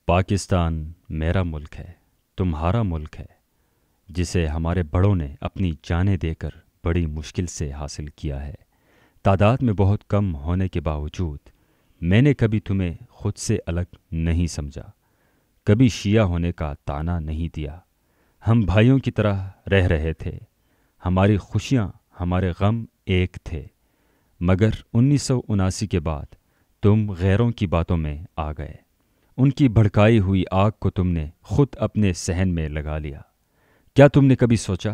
پاکستان میرا ملک ہے، تمہارا ملک ہے، جسے ہمارے بڑوں نے اپنی جانیں دے کر بڑی مشکل سے حاصل کیا ہے۔ تعداد میں بہت کم ہونے کے باوجود میں نے کبھی تمہیں خود سے الگ نہیں سمجھا، کبھی شیعہ ہونے کا طعنہ نہیں دیا۔ ہم بھائیوں کی طرح رہ رہے تھے، ہماری خوشیاں ہمارے غم ایک تھے، مگر 1979 کے بعد تم غیروں کی باتوں میں آ گئے، ان کی بھڑکائی ہوئی آگ کو تم نے خود اپنے صحن میں لگا لیا۔ کیا تم نے کبھی سوچا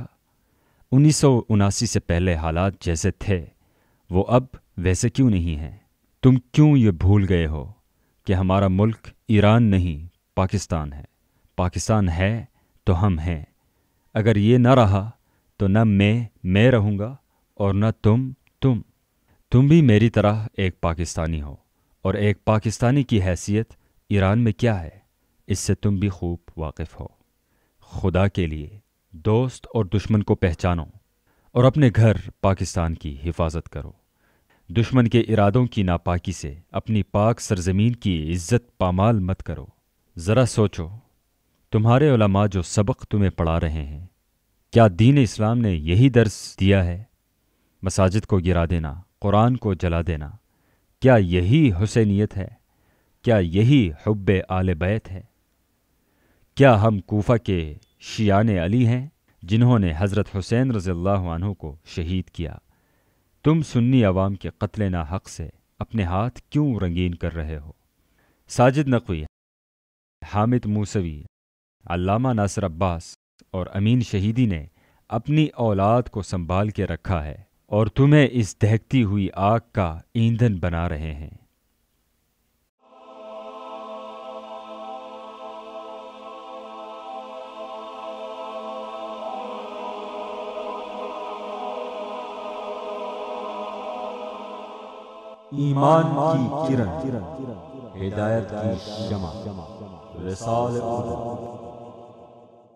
1979 سے پہلے حالات جیسے تھے وہ اب ویسے کیوں نہیں ہیں؟ تم کیوں یہ بھول گئے ہو کہ ہمارا ملک ایران نہیں پاکستان ہے؟ پاکستان ہے تو ہم ہیں، اگر یہ نہ رہا تو نہ میں رہوں گا اور نہ تم بھی میری طرح ایک پاکستانی ہو، اور ایک پاکستانی کی حیثیت ایران میں کیا ہے اس سے تم بھی خوب واقف ہو۔ خدا کے لیے دوست اور دشمن کو پہچانو اور اپنے گھر پاکستان کی حفاظت کرو۔ دشمن کے ارادوں کی ناپاکی سے اپنی پاک سرزمین کی عزت پامال مت کرو۔ ذرا سوچو، تمہارے علماء جو سبق تمہیں پڑھا رہے ہیں، کیا دین اسلام نے یہی درس دیا ہے؟ مساجد کو گرا دینا، قرآن کو جلا دینا، کیا یہی حسینیت ہے؟ کیا یہی حب آل بیت ہے؟ کیا ہم کوفہ کے شیعان علی ہیں جنہوں نے حضرت حسین رضی اللہ عنہ کو شہید کیا؟ تم سنی عوام کے قتل ناحق سے اپنے ہاتھ کیوں رنگین کر رہے ہو؟ ساجد نقوی، حامد موسوی، علامہ ناصر عباس اور امین شہیدی نے اپنی اولاد کو سنبھال کے رکھا ہے اور تمہیں اس دہکتی ہوئی آگ کا ایندھن بنا رہے ہیں۔ ایمان کی کرن، ہدایت کی شمع، وصال اردو۔